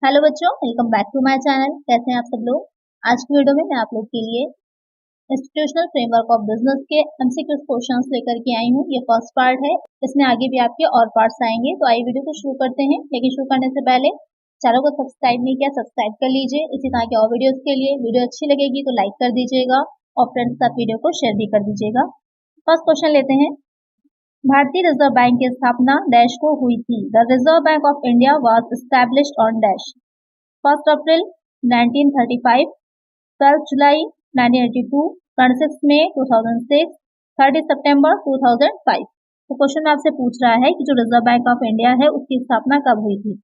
Hello बच्चों, welcome back to my channel. कैसे हैं आप सब लोग। आज की वीडियो में मैं आप लोग के लिए इंस्टीट्यूशनल फ्रेमवर्क ऑफ बिजनेस के एमसीक्यू क्वेश्चंस लेकर के आई हूँ। ये फर्स्ट पार्ट है, इसमें आगे भी आपके और पार्ट्स आएंगे। तो आइए वीडियो को शुरू करते हैं, लेकिन शुरू करने से पहले चैनल को सब्सक्राइब नहीं किया, सब्सक्राइब कर लीजिए। इसी तरह के और वीडियोस के लिए वीडियो अच्छी लगेगी तो लाइक कर दीजिएगा और फ्रेंड्स के साथ वीडियो को शेयर भी कर दीजिएगा। फर्स्ट क्वेश्चन लेते हैं। भारतीय रिजर्व बैंक की स्थापना डैश को हुई थी। The reserve Bank of India was established on dash. 1 अप्रैल 1935, 12 जुलाई 1982, 26 मई 2006, 30 सितंबर 2005। तो क्वेश्चन में आपसे पूछ रहा है कि जो रिजर्व बैंक ऑफ इंडिया है उसकी स्थापना कब हुई थी।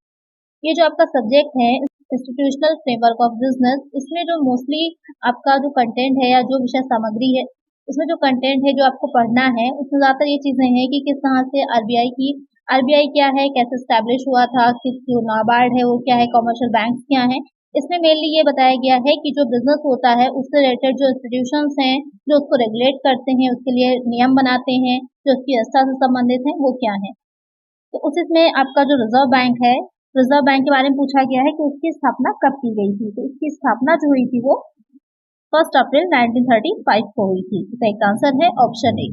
ये जो आपका सब्जेक्ट है इंस्टीट्यूशनल फ्रेमवर्क ऑफ बिजनेस, इसमें जो मोस्टली आपका जो कंटेंट है या जो विषय सामग्री है, उसमें जो कंटेंट है जो आपको पढ़ना है उसमें ज्यादातर ये चीजें हैं कि किस तरह से आरबीआई क्या है, कैसे स्टैब्लिश हुआ था, किस जो नाबार्ड है वो क्या है, कमर्शियल बैंक क्या है। इसमें मेनली ये बताया गया है कि जो बिजनेस होता है उससे रिलेटेड जो इंस्टीट्यूशंस हैं जो उसको रेगुलेट करते हैं, उसके लिए नियम बनाते हैं, जो उसकी व्यवस्था से संबंधित है वो क्या है। तो उसमें आपका जो रिजर्व बैंक है, रिजर्व बैंक के बारे में पूछा गया है कि उसकी स्थापना कब की गई थी। तो इसकी स्थापना जो हुई थी वो 1 अप्रैल 1935 को हुई थी। इसका एक आंसर है ऑप्शन ए।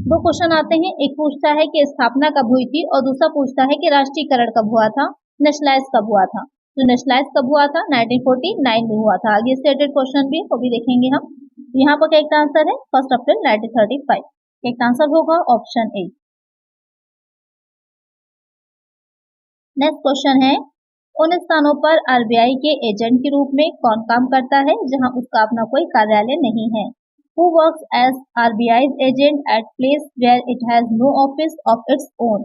दो क्वेश्चन आते हैं, एक पूछता है कि स्थापना कब हुई थी और दूसरा पूछता है कि राष्ट्रीयकरण कब हुआ था, नेशनलाइज कब हुआ था। तो नेशनलाइज कब हुआ था, 1949 में हुआ था। आगे स्टेटेड क्वेश्चन भी वो भी देखेंगे हम। यहाँ पर क्या एक आंसर है 1 अप्रैल 1935। एक आंसर होगा ऑप्शन ए। नेक्स्ट क्वेश्चन है, उन स्थानों पर आरबीआई के एजेंट के रूप में कौन काम करता है जहां उसका अपना कोई कार्यालय नहीं है। Who works as RBI's agent at place where it has no office of its own?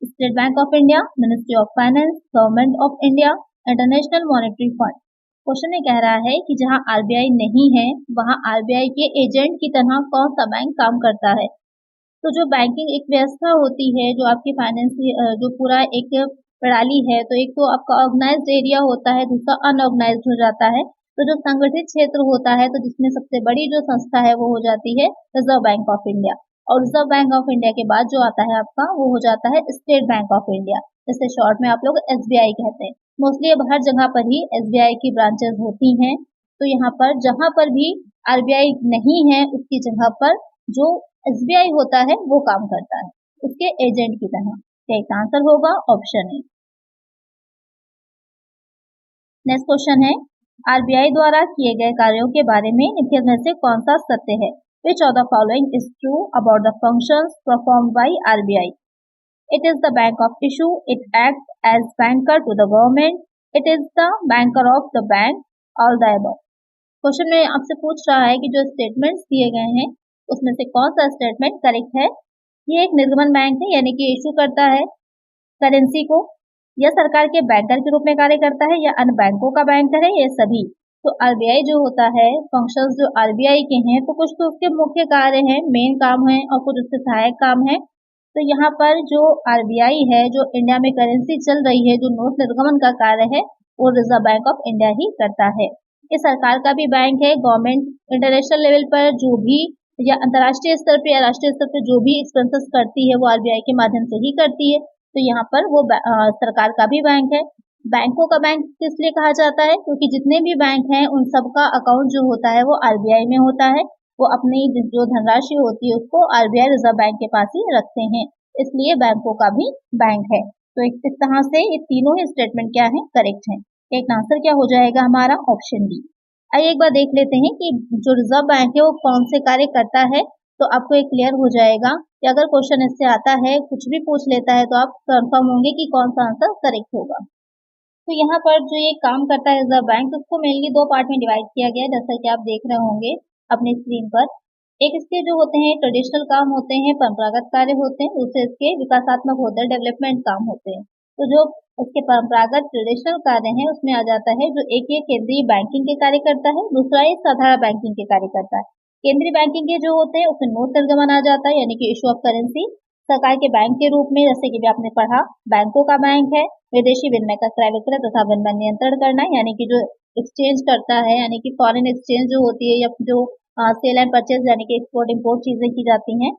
State Bank of India, Ministry of Finance, Government of India, International Monetary Fund। Question में कह रहा है कि जहां आरबीआई नहीं है वहां आरबीआई के एजेंट की तरह कौन सा बैंक काम करता है। तो जो बैंकिंग एक व्यवस्था होती है, जो आपकी फाइनेंस जो पूरा एक प्रणाली है, तो एक तो आपका ऑर्गेनाइज्ड एरिया होता है, दूसरा अनऑर्गेनाइज्ड हो जाता है। तो जो संगठित क्षेत्र होता है, तो जिसमें सबसे बड़ी जो संस्था है वो हो जाती है रिजर्व बैंक ऑफ इंडिया। और रिजर्व बैंक ऑफ इंडिया के बाद जो आता है आपका वो हो जाता है स्टेट बैंक ऑफ इंडिया, जिसे शॉर्ट में आप लोग एसबीआई कहते हैं। मोस्टली अब हर जगह पर ही एसबीआई की ब्रांचेस होती हैं। तो यहाँ पर जहां पर भी आरबीआई नहीं है उसकी जगह पर जो एसबीआई होता है वो काम करता है उसके एजेंट की तरह। एक आंसर होगा ऑप्शन ए। नेक्स्ट क्वेश्चन है, आरबीआई द्वारा किए गए कार्यों के बारे में निम्नलिखित में से कौन सा सत्य है। Which of the following is true about the functions performed by RBI? It is the bank of issue. It acts as banker to the government. It is the banker of the bank. All the above। Question में आपसे पूछ रहा है कि जो statements दिए गए हैं उसमें से कौन सा स्टेटमेंट करेक्ट है। ये एक निर्गमन बैंक है, यानी कि इशू करता है करेंसी को, या सरकार के बैंकर के रूप में कार्य करता है, या अन्य बैंकों का बैंकर है, ये सभी। तो आरबीआई जो होता है, फंक्शंस जो आरबीआई के हैं, तो कुछ तो उसके मुख्य कार्य हैं, मेन काम है, और कुछ उसके सहायक काम है। तो यहाँ पर जो आरबीआई है, जो इंडिया में करेंसी चल रही है, जो नोट निर्गमन का कार्य है, वो रिजर्व बैंक ऑफ इंडिया ही करता है। ये सरकार का भी बैंक है। गवर्नमेंट इंटरनेशनल लेवल पर जो भी या अंतर्राष्ट्रीय स्तर पर या राष्ट्रीय स्तर पर जो भी एक्सपेंसेस करती है वो आरबीआई के माध्यम से ही करती है। तो यहाँ पर वो सरकार का भी बैंक है। बैंकों का बैंक किस लिए कहा जाता है, क्योंकि जितने भी बैंक हैं उन सबका अकाउंट जो होता है वो आरबीआई में होता है। वो अपनी जो धनराशि होती है उसको आरबीआई रिजर्व बैंक के पास ही रखते हैं, इसलिए बैंकों का भी बैंक है। तो इस तरह से ये तीनों ही स्टेटमेंट क्या है, करेक्ट है। एक आंसर क्या हो जाएगा हमारा ऑप्शन डी। आइए एक बार देख लेते हैं कि जो रिजर्व बैंक है वो कौन से कार्य करता है, तो आपको एक क्लियर हो जाएगा कि अगर क्वेश्चन इससे आता है, कुछ भी पूछ लेता है, तो आप कंफर्म होंगे कि कौन सा आंसर करेक्ट होगा। तो यहाँ पर जो ये काम करता है रिजर्व बैंक, उसको मेनली दो पार्ट में डिवाइड किया गया है, जैसा कि आप देख रहे होंगे अपनी स्क्रीन पर। एक इसके जो होते हैं ट्रेडिशनल काम होते हैं, परंपरागत कार्य होते हैं, दूसरे इसके विकासात्मक होते हैं, डेवलपमेंट काम होते हैं। तो जो उसके परंपरागत ट्रेडिशनल कार्य हैं उसमें आ जाता है जो एक ये केंद्रीय बैंकिंग के कार्य करता है, दूसरा ये साधारण बैंकिंग के कार्य करता है। केंद्रीय बैंकिंग के जो होते हैं उसमें नोट निर्गमन आ जाता है, यानी कि इशू ऑफ करेंसी। सरकार के बैंक के रूप में, जैसे कि भी आपने पढ़ा, बैंकों का बैंक है। विदेशी विनिमय का क्रय विक्रय तथा विनिमय नियंत्रण करना, यानी कि जो एक्सचेंज करता है, यानी कि फॉरेन एक्सचेंज जो होती है, या जो सेल एंड परचेज यानी कि एक्सपोर्ट इम्पोर्ट चीजें की जाती हैं।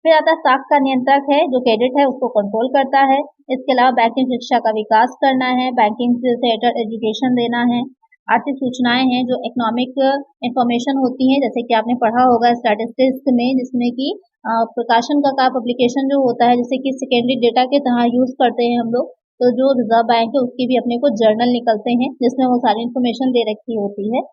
फिर आता है साख का नियंत्रक है, जो क्रेडिट है उसको कंट्रोल करता है। इसके अलावा बैंकिंग शिक्षा का विकास करना है, बैंकिंग से रिलेटेड एजुकेशन देना है। आर्थिक सूचनाएं हैं, जो इकोनॉमिक इंफॉर्मेशन होती हैं, जैसे कि आपने पढ़ा होगा स्टैटिस्टिक्स में, जिसमें कि प्रकाशन का पब्लिकेशन जो होता है, जैसे कि सेकेंडरी डेटा के तरह यूज करते हैं हम लोग। तो जो रिजर्व बैंक है उसके भी अपने को जर्नल निकलते हैं, जिसमें वो सारी इंफॉर्मेशन दे रखी होती है।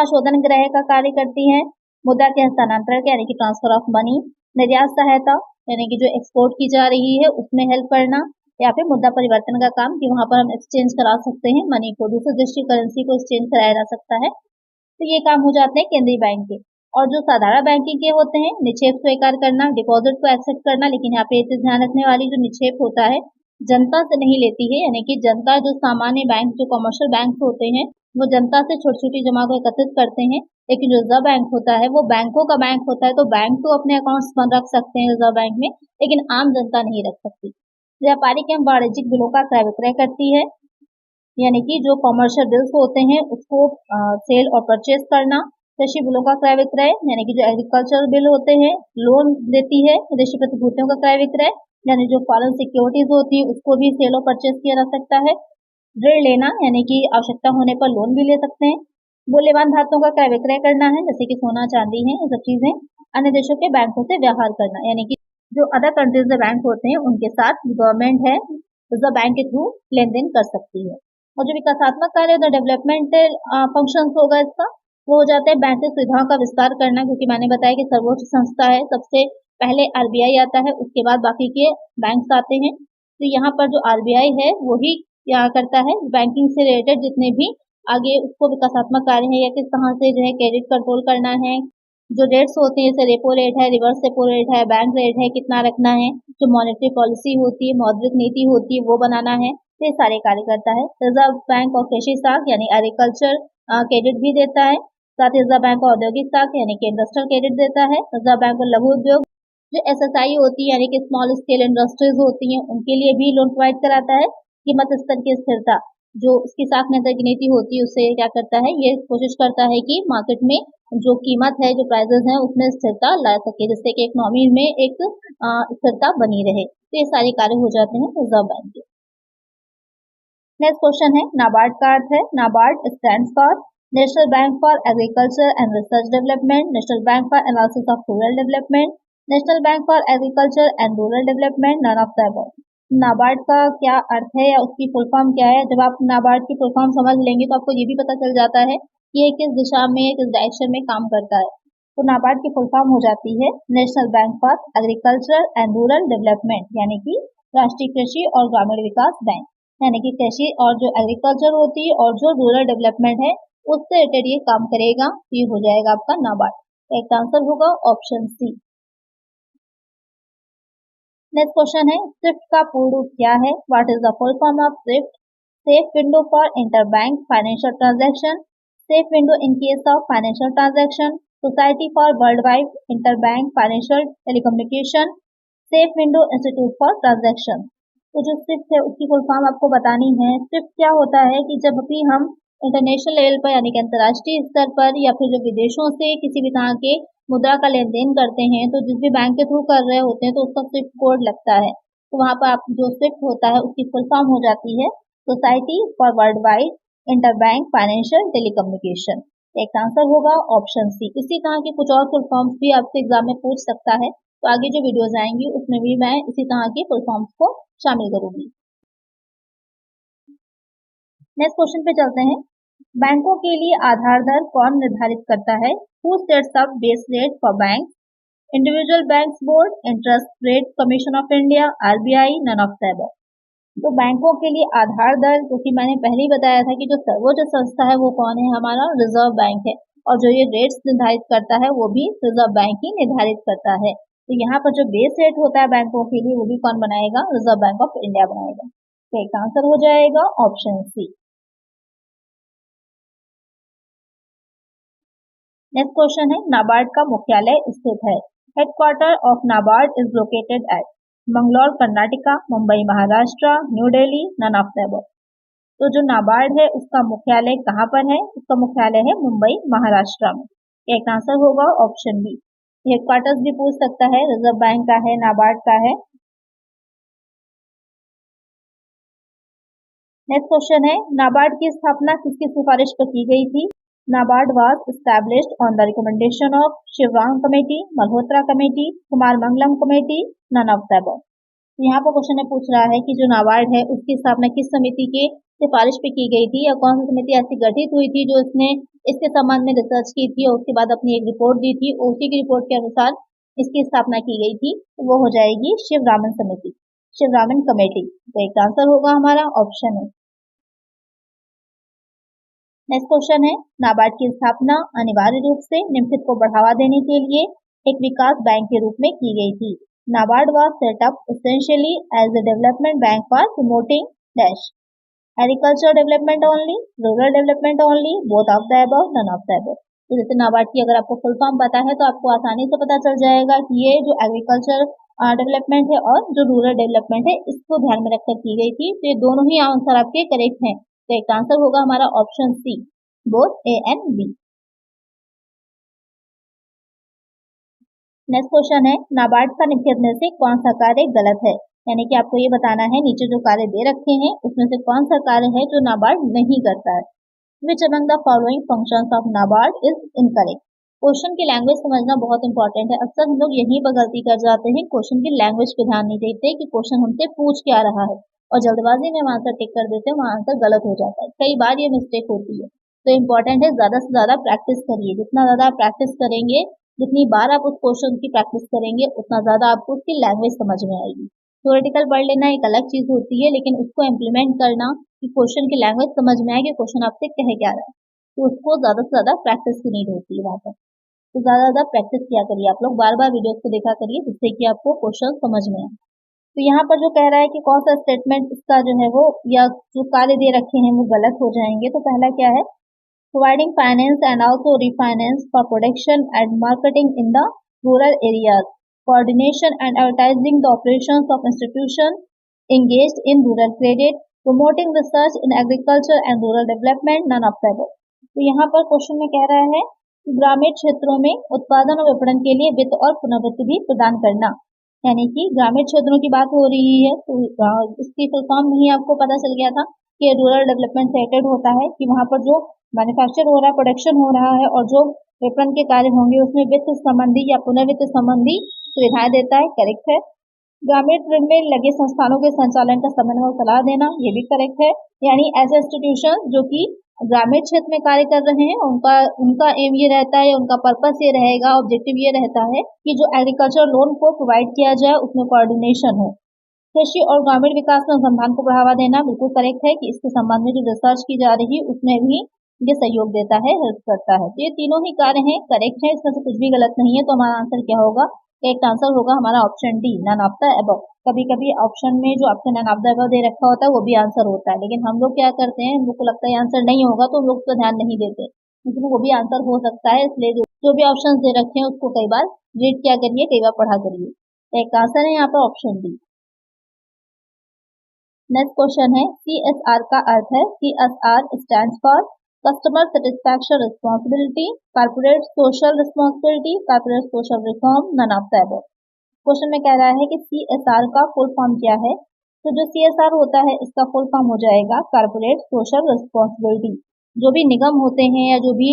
शोधन ग्रह का कार्य करती है। मुद्रा के हस्तांतरण के यानी कि ट्रांसफर ऑफ मनी। निर्यात सहायता यानी कि जो एक्सपोर्ट की जा रही है उसमें हेल्प करना, या फिर मुद्रा परिवर्तन का काम कि वहां पर हम एक्सचेंज करा सकते हैं मनी को, दूसरे देश की करेंसी को एक्सचेंज कराया जा सकता है। तो ये काम हो जाते हैं केंद्रीय बैंक के। और जो साधारण बैंकिंग के होते हैं, निक्षेप स्वीकार करना, डिपॉजिट को एक्सेप्ट करना। लेकिन यहाँ पे एक चीज ध्यान रखने वाली, जो निक्षेप होता है जनता से नहीं लेती है, यानी कि जनता जो सामान्य बैंक जो कमर्शियल बैंक होते हैं वो जनता से छोटी छोटी जमा को एकत्रित करते हैं। लेकिन जो रिजर्व बैंक होता है वो बैंकों का बैंक होता है, तो बैंक तो अपने अकाउंट्स में रख सकते हैं रिजर्व बैंक में, लेकिन आम जनता नहीं रख सकती। व्यापारिक एवं वाणिज्यिक बिलों का क्रय विक्रय करती है, यानी कि जो कमर्शियल बिल्स होते हैं उसको सेल और परचेज करना। कृषि बिलों का क्रय विक्रय यानी कि जो एग्रीकल्चर बिल होते हैं। लोन देती है, विदेशी प्रतिभूतियों का क्रय विक्रय यानी जो फॉरेन सिक्योरिटीज होती है उसको भी सेल और परचेज किया जा सकता है। ऋण लेना यानी कि आवश्यकता होने पर लोन भी ले सकते हैं। मूल्यवान धातुओं का क्रय विक्रय करना है, जैसे कि सोना चांदी है, ये सब चीजें। अन्य देशों के बैंकों से व्यवहार करना यानी कि जो अदर कंट्रीज के बैंक होते हैं उनके साथ गवर्नमेंट है रिजर्व बैंक के थ्रू लेन देन कर सकती है। और जो विकासात्मक कार्य डेवलपमेंटल फंक्शंस होगा इसका, वो हो जाता है बैंकिंग सुविधाओं का विस्तार करना, क्योंकि मैंने बताया कि सर्वोच्च संस्था है, सबसे पहले आरबीआई आता है, उसके बाद बाकी के बैंक्स आते हैं। तो यहाँ पर जो आरबीआई है वही क्या करता है, बैंकिंग से रिलेटेड जितने भी आगे उसको विकासात्मक कार्य है या किस तरह से जो है क्रेडिट कंट्रोल करना है, जो रेट्स होते हैं जैसे रेपो रेट है, रिवर्स रेपो रेट है, बैंक रेट है, कितना रखना है, जो मॉनेटरी पॉलिसी होती है, मौद्रिक नीति होती है वो बनाना है, ये सारे कार्य करता है। रिजर्व बैंक और कृषि शाख यानी एग्रीकल्चर क्रेडिट भी देता है। साथ ही रिजर्व बैंक औद्योगिक शाख यानी कि इंडस्ट्रियल क्रेडिट देता है। रिजर्व बैंक और लघु उद्योग जो एसएसआई होती है यानी कि स्मॉल स्केल इंडस्ट्रीज होती हैं उनके लिए भी लोन प्रोवाइड कराता है। कीमत स्तर की स्थिरता जो उसकी साख नियंत्रण की नीति होती है उससे क्या करता है, ये कोशिश करता है कि मार्केट में जो कीमत है, जो प्राइसेस हैं उसमें स्थिरता ला सके, जिससे कि इकोनॉमी में एक स्थिरता बनी रहे। तो ये सारे कार्य हो जाते हैं रिजर्व बैंक के। नेक्स्ट क्वेश्चन है नाबार्ड का अर्थ है। NABARD stands for national bank for agriculture and research development, national bank for analysis of rural development, national bank for agriculture and rural development, none of the above. NABARD का क्या अर्थ है या उसकी फुल फॉर्म क्या है? जब आप नाबार्ड की फुल फॉर्म समझ लेंगे तो आपको ये भी पता चल जाता है कि ये किस दिशा में, किस डायरेक्शन में काम करता है। तो नाबार्ड की फुल फॉर्म हो जाती है national bank for agriculture and rural development, यानी कि राष्ट्रीय कृषि और ग्रामीण विकास बैंक, यानी कि कृषि और जो एग्रीकल्चर होती है और जो रूरल डेवलपमेंट है उससे रिलेटेड ये काम करेगा। ये हो जाएगा आपका नाबार्ड। एक आंसर होगा ऑप्शन सी। नेक्स्ट क्वेश्चन है स्विफ्ट का पूर्ण रूप क्या है? What is the full form of Swift? Safe window for interbank financial transaction, safe window in case of financial transaction, society for world wide interbank financial telecommunication, safe window institute for transaction. तो जो Swift है उसकी full form आपको बतानी है। Swift क्या होता है कि जब भी हम इंटरनेशनल लेवल पर यानी कि अंतर्राष्ट्रीय स्तर पर या फिर जो विदेशों से किसी भी तरह के मुद्रा का लेन देन करते हैं, तो जिस भी बैंक के थ्रू कर रहे होते हैं तो उसका स्विफ्ट कोड लगता है। तो वहां पर आप जो स्विफ्ट होता है उसकी फुल फॉर्म हो जाती है society for world wide interbank financial telecommunication. एक आंसर होगा ऑप्शन सी। इसी तरह की कुछ और फुल फॉर्म्स भी आपसे एग्जाम में पूछ सकता है, तो आगे जो वीडियोज आएंगी उसमें भी मैं इसी तरह के फुल फॉर्म्स को शामिल करूंगी। नेक्स्ट क्वेश्चन पे चलते हैं। बैंकों के लिए आधार दर कौन निर्धारित करता है? Who sets up base rate for bank? Individual banks board, interest rate commission of India, RBI, none of the above. तो बैंकों के लिए आधार दर, क्योंकि मैंने पहले ही बताया था कि जो सर्वोच्च संस्था है वो कौन है, हमारा रिजर्व बैंक है, और जो ये रेट्स निर्धारित करता है वो भी रिजर्व बैंक ही निर्धारित करता है। तो यहाँ पर जो बेस रेट होता है बैंकों के लिए वो भी कौन बनाएगा? रिजर्व बैंक ऑफ इंडिया बनाएगा। तो एक आंसर हो जाएगा ऑप्शन सी। नेक्स्ट क्वेश्चन है नाबार्ड का मुख्यालय स्थित है। Headquarter of NABARD is located at Mangalore Karnataka, Mumbai Maharashtra, New Delhi, none of the above. तो जो नाबार्ड है उसका मुख्यालय कहाँ पर है? उसका मुख्यालय है मुंबई महाराष्ट्र में। एक आंसर होगा ऑप्शन बी। हेडक्वार्टर्स भी पूछ सकता है, रिजर्व बैंक का है, नाबार्ड का है। नेक्स्ट क्वेश्चन है, नाबार्ड की स्थापना किसकी सिफारिश पर की गई थी? NABARD was established on the recommendation of Shivaram committee, Malhotra committee, Kumar Mangalam committee, none of the above. यहाँ पर क्वेश्चन में पूछ रहा है कि जो नाबार्ड है उसकी स्थापना किस समिति के सिफारिश पे की गई थी, या कौन सी समिति ऐसी गठित हुई थी जो इसने इसके संबंध में रिसर्च की थी और उसके बाद अपनी एक रिपोर्ट दी थी, उसी की रिपोर्ट के अनुसार इसकी स्थापना की गई थी। तो वो हो जाएगी शिवरामन समिति, शिवरामन कमेटी। तो एक आंसर होगा हमारा ऑप्शन है। नेक्स्ट क्वेश्चन है, नाबार्ड की स्थापना अनिवार्य रूप से निम्नलिखित को बढ़ावा देने के लिए एक विकास बैंक के रूप में की गई थी। NABARD was set up essentially as a development bank for promoting dash agriculture development only, rural development only, both of the above, none of the above. तो जैसे नाबार्ड की अगर आपको फुल फॉर्म पता है तो आपको आसानी से पता चल जाएगा कि ये जो एग्रीकल्चर डेवलपमेंट है और जो रूरल डेवलपमेंट है इसको ध्यान में रखकर की गई थी। तो ये दोनों ही आंसर आपके करेक्ट हैं। तो एक आंसर होगा हमारा option C, both A and B. Next question है, नाबार्ड का निम्नलिखित में से कौन सा कार्य गलत है? यानी कि आपको ये बताना है नीचे जो कार्य दे रखे हैं उसमें से कौन सा कार्य है जो नाबार्ड नहीं करता है। Which among the following functions of NABARD is incorrect? Question की लैंग्वेज समझना बहुत इंपॉर्टेंट है। अक्सर हम लोग यहीं पर गलती कर जाते हैं, क्वेश्चन की लैंग्वेज पे ध्यान नहीं देते कि क्वेश्चन हमसे पूछ क्या रहा है और जल्दबाजी में हम आंसर टिक कर देते हैं, वहाँ आंसर गलत हो जाता है। कई बार ये मिस्टेक होती है। तो इम्पोर्टेंट है ज्यादा से ज्यादा प्रैक्टिस करिए। जितना ज्यादा आप प्रैक्टिस करेंगे, जितनी बार आप उस क्वेश्चन की प्रैक्टिस करेंगे, उतना ज्यादा आपको उसकी लैंग्वेज समझ में आएगी। थ्योरेटिकल पढ़ लेना एक अलग चीज होती है, लेकिन उसको इम्प्लीमेंट करना कि क्वेश्चन की लैंग्वेज समझ में आए कि क्वेश्चन आपसे कह क्या रहा है, तो उसको ज्यादा से ज्यादा प्रैक्टिस की नीड होती है वहाँ पर। तो ज्यादा प्रैक्टिस किया करिए आप लोग, बार बार वीडियोस को देखा करिए जिससे कि आपको क्वेश्चन समझ में आए। तो यहाँ पर जो कह रहा है कि कौन सा स्टेटमेंट इसका जो है वो या जो कार्य दे रखे हैं वो गलत हो जाएंगे। तो पहला क्या है, providing finance and also refinance for production and marketing in the rural areas, coordination and advertising the operations of institution engaged in rural credit, promoting research in agriculture and rural development, none of the above। तो यहाँ पर question में कह रहा है कि ग्रामीण क्षेत्रों में उत्पादन और विपणन के लिए वित्त और पुनर्वित्त भी प्रदान करना, यानी कि ग्रामीण क्षेत्रों की बात हो रही है। तो इसकी फुल फॉर्म नहीं आपको पता चल गया था कि रूरल डेवलपमेंट से रिलेटेड होता है कि वहाँ पर जो मैन्युफैक्चर हो रहा है, प्रोडक्शन हो रहा है और जो विपणन के कार्य होंगे उसमें वित्त संबंधी या पुनर्वित्त संबंधी सुविधाएं देता है, करेक्ट है। ग्रामीण ऋण में लगे संस्थानों के संचालन का समन्वय और सलाह देना, ये भी करेक्ट है। यानी ऐसे इंस्टीट्यूशन जो कि ग्रामीण क्षेत्र में कार्य कर रहे हैं उनका एम ये रहता है, उनका पर्पस ये रहेगा, ऑब्जेक्टिव ये रहता है कि जो एग्रीकल्चर लोन को प्रोवाइड किया जाए उसमें कोऑर्डिनेशन हो। कृषि और ग्रामीण विकास में अनुसंधान को बढ़ावा देना, बिल्कुल करेक्ट है कि इसके संबंध में जो रिसर्च की जा रही है उसमें भी ये सहयोग देता है, हेल्प करता है। तो ये तीनों ही कार्य हैं, करेक्ट है, इसमें से कुछ भी गलत नहीं है। तो हमारा आंसर क्या होगा? एक आंसर होगा हमारा option D, none of the above. कभी कभी ऑप्शन में जो आपके नन ऑफ द अबव दे रखा होता है वो भी आंसर होता है, लेकिन हम लोग क्या करते हैं, हम लोग को लगता है आंसर नहीं होगा तो हम लोग उस पर ध्यान नहीं देते, लेकिन वो भी आंसर हो सकता है। इसलिए जो भी ऑप्शन दे रखे हैं उसको कई बार रीड क्या करिए, कई बार पढ़ा करिए। एक आंसर है यहाँ पर ऑप्शन डी। नेक्स्ट क्वेश्चन है, CSR का अर्थ है, CSR stands for customer satisfaction responsibility, corporate social responsibility, corporate social reform, none of the above. Question में कह रहा है कि CSR का फुल फॉर्म क्या है। तो जो CSR होता है इसका फुल फॉर्म हो जाएगा कॉर्पोरेट सोशल रिस्पॉन्सिबिलिटी। जो भी निगम होते हैं या जो भी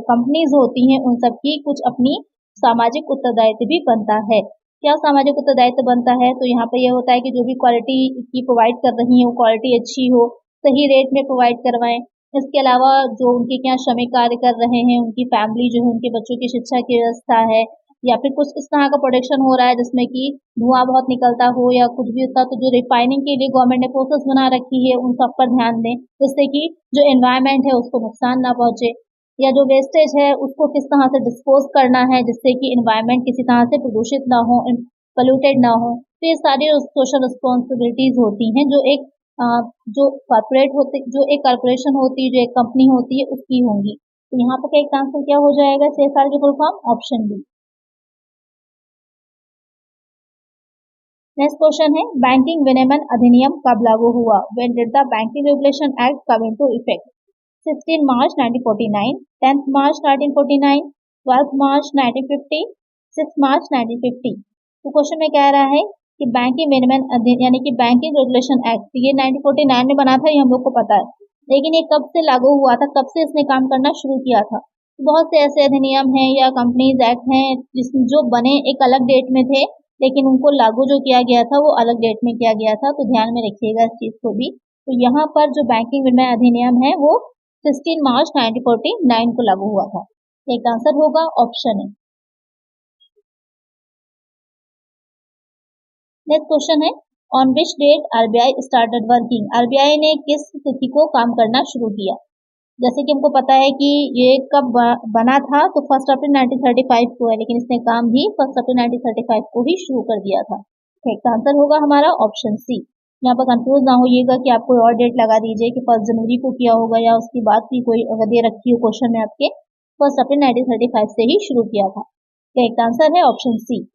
कंपनीज होती हैं उन सब की कुछ अपनी सामाजिक उत्तरदायित्व भी बनता है। क्या सामाजिक उत्तरदायित्व बनता है? तो यहाँ पर यह होता है कि जो भी क्वालिटी की प्रोवाइड कर रही है वो क्वालिटी अच्छी हो, सही रेट में प्रोवाइड करवाएं। इसके अलावा जो उनके क्या श्रमिक कार्य कर रहे हैं, उनकी फैमिली जो है, उनके बच्चों की शिक्षा की व्यवस्था है, या फिर कुछ इस तरह का प्रोडक्शन हो रहा है जिसमें कि धुआं बहुत निकलता हो या कुछ भी होता, तो जो रिफाइनिंग के लिए गवर्नमेंट ने प्रोसेस बना रखी है उन सब पर ध्यान दें, जिससे कि जो एनवायरनमेंट है उसको नुकसान ना पहुंचे, या जो वेस्टेज है उसको किस तरह से डिस्पोज करना है जिससे कि एनवायरनमेंट किसी तरह से प्रदूषित ना हो, पोल्यूटेड ना हो। तो ये सारी सोशल रिस्पॉन्सिबिलिटीज होती हैं जो एक जो एक कॉर्पोरेशन होती है, जो एक कंपनी होती है उसकी होंगी। तो यहाँ पर एक आंसर क्या हो जाएगा CSR की full form? Option B. Next question है, बैंकिंग विनियमन अधिनियम कब लागू हुआ? When did the banking regulation act come into effect? 16 March 1949, 10th March 1949, 12th March 1950, 6 March 1950। तो क्वेश्चन में कह रहा है कि बैंकिंग विनियमन यानी कि बैंकिंग रेगुलेशन एक्ट ये 1949 में बना था, ये हम लोग को पता है, लेकिन ये कब से लागू हुआ था, कब से इसने काम करना शुरू किया था। बहुत से ऐसे अधिनियम हैं या कंपनीज एक्ट हैं जो बने एक अलग डेट में थे, लेकिन उनको लागू जो किया गया था वो अलग डेट में किया गया था, तो ध्यान में रखिएगा इस चीज को भी। तो यहाँ पर जो बैंकिंग विनियमन अधिनियम है वो 16 मार्च 1949 को लागू हुआ था। एक आंसर होगा ऑप्शन ए। नेक्स्ट क्वेश्चन है, on which date RBI started working. RBI ने किस तिथि को काम करना शुरू किया। जैसे कि हमको पता है कि ये कब बना था, तो 1 अप्रैल 1935 को है, लेकिन इसने काम भी 1 अप्रैल 1935 को ही शुरू कर दिया था। ठीक, आंसर होगा हमारा ऑप्शन सी। यहाँ पर कंफ्यूज ना होइएगा कि आप कोई और डेट लगा दीजिए कि 1 जनवरी को किया होगा या उसकी बाद की कोई अगर दे रखी हो क्वेश्चन में आपके, 1 अप्रैल 1935 से ही शुरू किया था। ठीक, आंसर है ऑप्शन सी।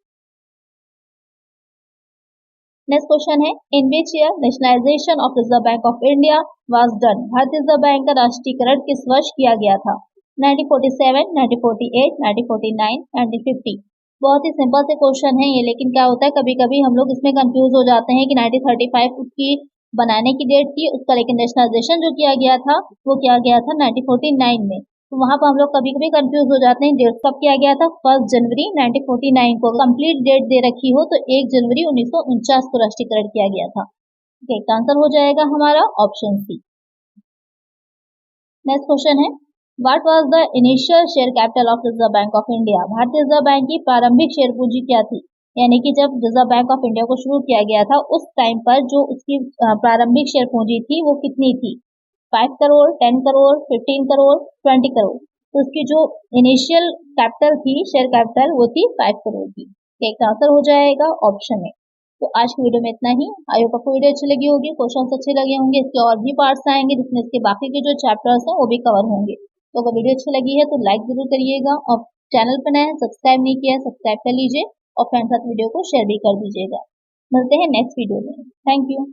नेक्स्ट क्वेश्चन है, in which year nationalization of Reserve Bank of India was done. भारतीय रिजर्व बैंक का राष्ट्रीयकरण किस वर्ष किया गया था। 1947, 1948, 1949, 1950। बहुत ही सिंपल से क्वेश्चन है ये, लेकिन क्या होता है कभी कभी हम लोग इसमें कंफ्यूज हो जाते हैं कि 1935 उसकी बनाने की डेट थी उसका, लेकिन नेशनलाइजेशन जो किया गया था वो किया गया था 1949 में। तो वहां पर हम लोग कभी कभी कंफ्यूज हो जाते हैं। डेट कब किया गया था, 1 जनवरी 1949 को। कंप्लीट डेट दे रखी हो तो 1 जनवरी 1949 को राष्ट्रीयकरण किया गया था। ठीक, आंसर हो जाएगा हमारा ऑप्शन सी। नेक्स्ट क्वेश्चन है, what was the initial share capital of Reserve Bank of India. भारतीय रिजर्व बैंक की प्रारंभिक शेयर पूंजी क्या थी। यानी कि जब रिजर्व बैंक ऑफ इंडिया को शुरू किया गया था उस टाइम पर जो उसकी प्रारंभिक शेयर पूंजी थी वो कितनी थी। 5 करोड़, 10 करोड़, 15 करोड़, 20 करोड़। तो उसकी जो इनिशियल कैपिटल थी, शेयर कैपिटल, वो थी 5 करोड़ की। एक आंसर हो जाएगा ऑप्शन ए। तो आज की वीडियो में इतना ही। आई होप आपको वीडियो अच्छी लगी होगी, क्वेश्चन अच्छे लगे होंगे। इसके और भी पार्ट्स आएंगे जिसमें इसके बाकी के जो चैप्टर्स हैं वो भी कवर होंगे। तो अगर वीडियो अच्छी लगी है तो लाइक जरूर करिएगा, और चैनल पर नए सब्सक्राइब नहीं किया है सब्सक्राइब कर लीजिए, और फ्रेंड्स साथ वीडियो को शेयर भी कर दीजिएगा। मिलते हैं नेक्स्ट वीडियो में। Thank you.